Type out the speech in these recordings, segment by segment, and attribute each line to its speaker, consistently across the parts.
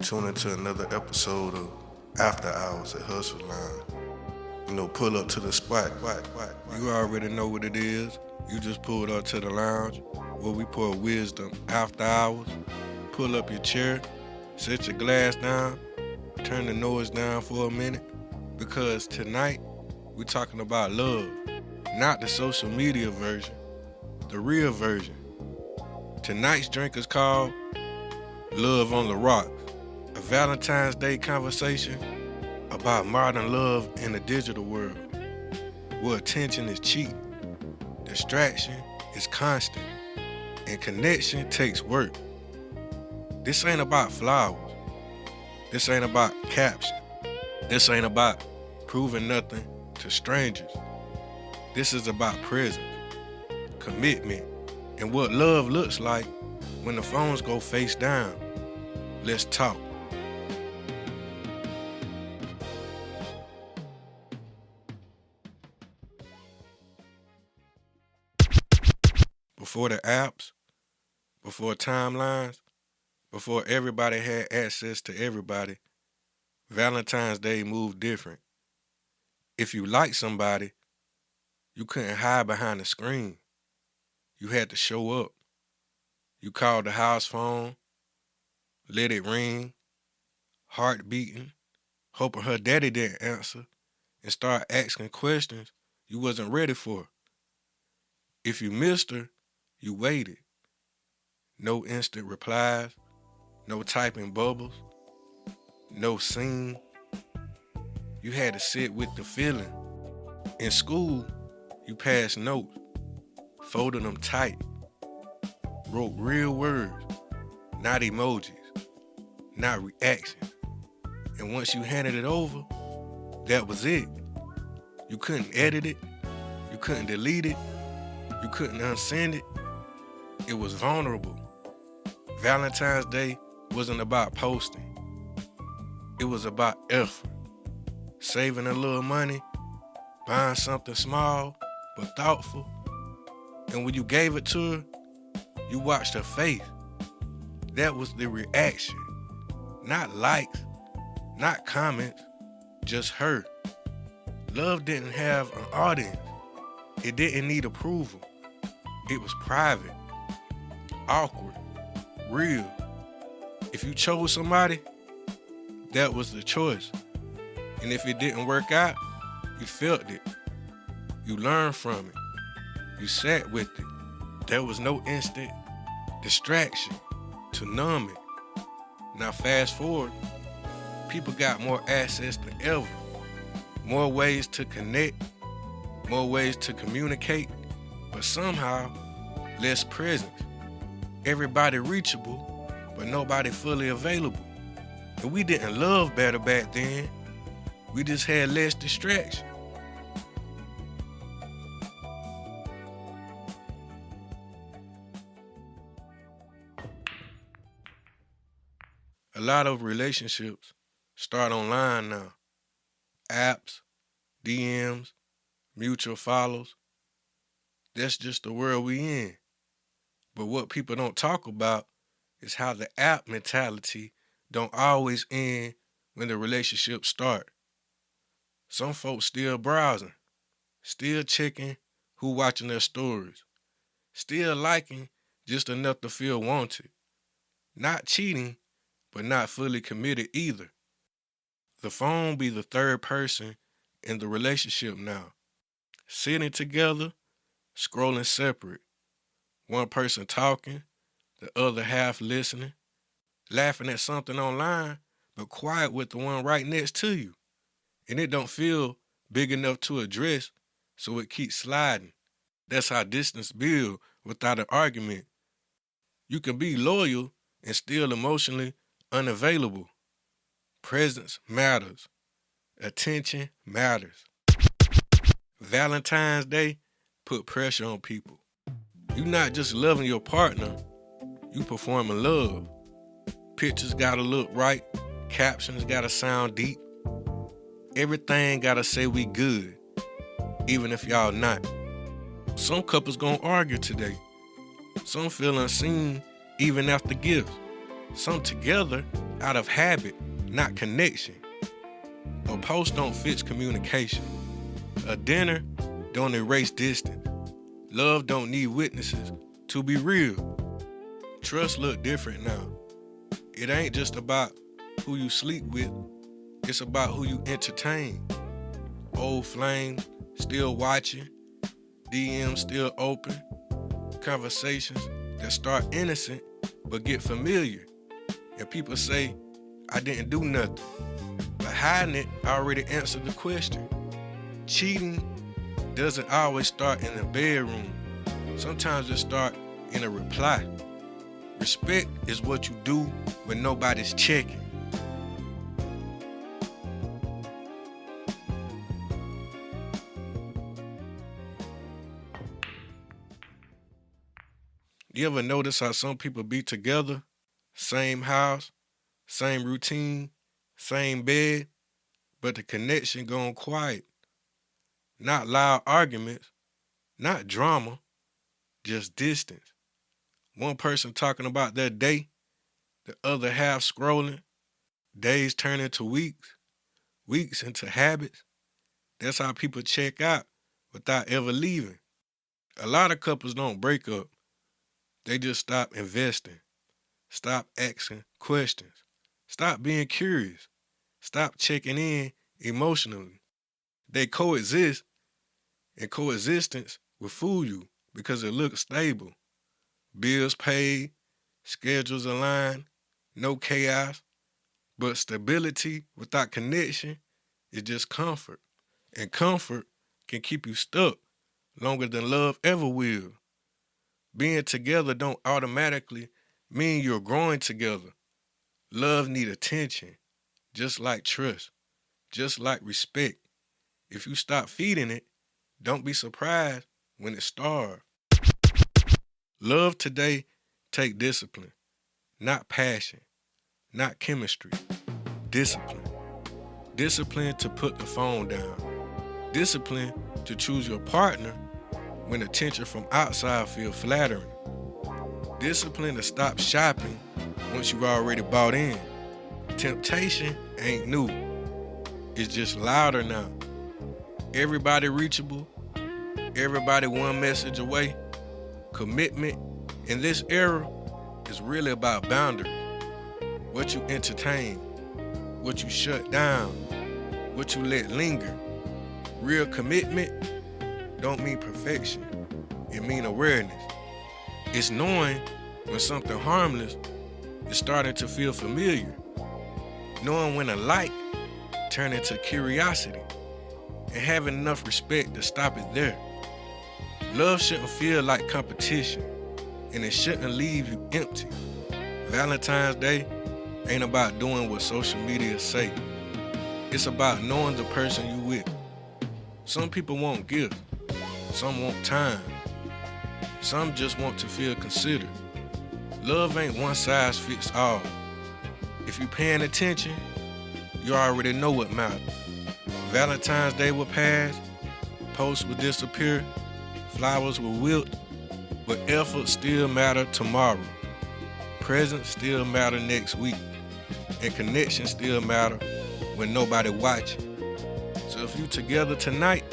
Speaker 1: tune into another episode of After Hours at Hustle Line. Pull up to the spot. You already know what it is. You just pulled up to the lounge where we pour wisdom after hours. Pull up your chair, set your glass down, turn the noise down for a minute, because tonight we're talking about love, not the social media version, the real version. Tonight's drink is called Love on the Rocks, a Valentine's Day conversation about modern love in the digital world, where attention is cheap, distraction is constant, and connection takes work. This ain't about flowers. This ain't about captions. This ain't about proving nothing to strangers. This is about presence, commitment, and what love looks like when the phones go face down. Let's talk. Before the apps, before timelines, before everybody had access to everybody, Valentine's Day moved different. If you liked somebody, you couldn't hide behind the screen. You had to show up. You called the house phone, let it ring, heart beating, hoping her daddy didn't answer, and start asking questions you wasn't ready for. If you missed her, you waited. No instant replies, no typing bubbles, no scene. You had to sit with the feeling. In school, you passed notes, folded them tight, wrote real words, not emojis, not reactions. And once you handed it over, that was it. You couldn't edit it, you couldn't delete it, you couldn't unsend it. It was vulnerable. Valentine's Day wasn't about posting. It was about effort, saving a little money, buying something small but thoughtful. And when you gave it to her, you watched her face. That was the reaction. Not likes, not comments, just her. Love didn't have an audience. It didn't need approval. It was private, awkward, real. If you chose somebody, that was the choice. And if it didn't work out, you felt it. You learned from it. You sat with it. There was no instant distraction to numb it. Now fast forward, people got more access than ever. More ways to connect, more ways to communicate, but somehow less presence. Everybody reachable, but nobody fully available. And we didn't love better back then. We just had less distraction. A lot of relationships start online now. Apps, DMs, mutual follows. That's just the world we in. But what people don't talk about is how the app mentality don't always end when the relationship start. Some folks still browsing, still checking who watching their stories, still liking just enough to feel wanted. Not cheating, but not fully committed either. The phone be the third person in the relationship now. Sitting together, scrolling separate. One person talking, the other half listening, laughing at something online, but quiet with the one right next to you. And it don't feel big enough to address, so it keeps sliding. That's how distance builds without an argument. You can be loyal and still emotionally unavailable. Presence matters. Attention matters. Valentine's Day put pressure on people. You not just loving your partner, you performing love. Pictures gotta look right, captions gotta sound deep. Everything gotta say we good, even if y'all not. Some couples gonna argue today. Some feel unseen even after gifts. Some together out of habit, not connection. A post don't fix communication. A dinner don't erase distance. Love don't need witnesses to be real. Trust look different now. It ain't just about who you sleep with, it's about who you entertain. Old flame still watching, DMs still open, conversations that start innocent but get familiar. And people say, I didn't do nothing. But hiding it already answered the question. Cheating doesn't always start in the bedroom. Sometimes it starts in a reply. Respect is what you do when nobody's checking. You ever notice how some people be together, same house, same routine, same bed, but the connection gone quiet? Not loud arguments, not drama, just distance. One person talking about their day, the other half scrolling. Days turn into weeks, weeks into habits. That's how people check out without ever leaving. A lot of couples don't break up. They just stop investing, stop asking questions, stop being curious, stop checking in emotionally. They coexist, and coexistence will fool you because it looks stable. Bills paid, schedules aligned, no chaos. But stability without connection is just comfort. And comfort can keep you stuck longer than love ever will. Being together don't automatically mean you're growing together. Love need attention, just like trust, just like respect. If you stop feeding it, don't be surprised when it starves. Love today take discipline, not passion, not chemistry. Discipline. Discipline to put the phone down. Discipline to choose your partner when attention from outside feels flattering. Discipline to stop shopping once you've already bought in. Temptation ain't new. It's just louder now. Everybody reachable. Everybody one message away. Commitment in this era is really about boundaries. What you entertain, what you shut down, what you let linger. Real commitment don't mean perfection. It mean awareness. It's knowing when something harmless is starting to feel familiar. Knowing when a like turn into curiosity. And having enough respect to stop it there. Love shouldn't feel like competition, and it shouldn't leave you empty. Valentine's Day ain't about doing what social media say. It's about knowing the person you with. Some people want gifts. Some want time. Some just want to feel considered. Love ain't one size fits all. If you're paying attention, you already know what matters. Valentine's Day will pass, posts will disappear, flowers will wilt, but effort still matter tomorrow. Presents still matter next week, and connection still matter when nobody watching. So if you together tonight,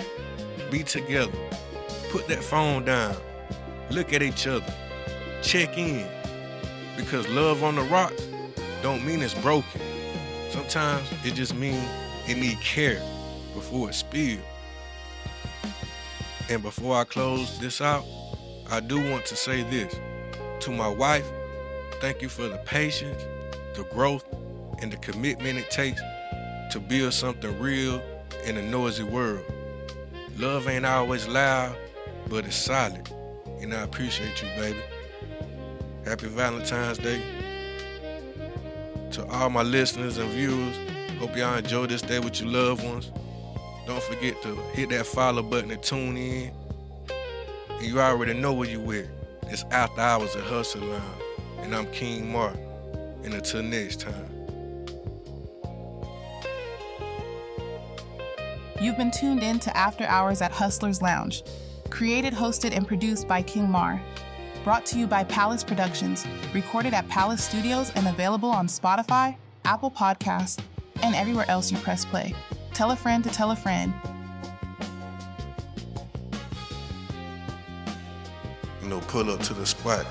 Speaker 1: be together. Put that phone down. Look at each other. Check in. Because love on the rocks don't mean it's broken. Sometimes it just means it need care before it spills. And before I close this out, I do want to say this. To my wife, thank you for the patience, the growth, and the commitment it takes to build something real in a noisy world. Love ain't always loud, but it's solid. And I appreciate you, baby. Happy Valentine's Day. To all my listeners and viewers, hope y'all enjoy this day with your loved ones. Don't forget to hit that follow button and tune in. And you already know where you with. It's After Hours at Hustle Lounge. And I'm King Mark. And until next time.
Speaker 2: You've been tuned in to After Hours at Hustlers Lounge, created, hosted, and produced by King Mar. brought to you by Palace Productions, recorded at Palace Studios and available on Spotify, Apple Podcasts, and everywhere else you press play. Tell a friend to tell a friend.
Speaker 1: Pull up to the spot.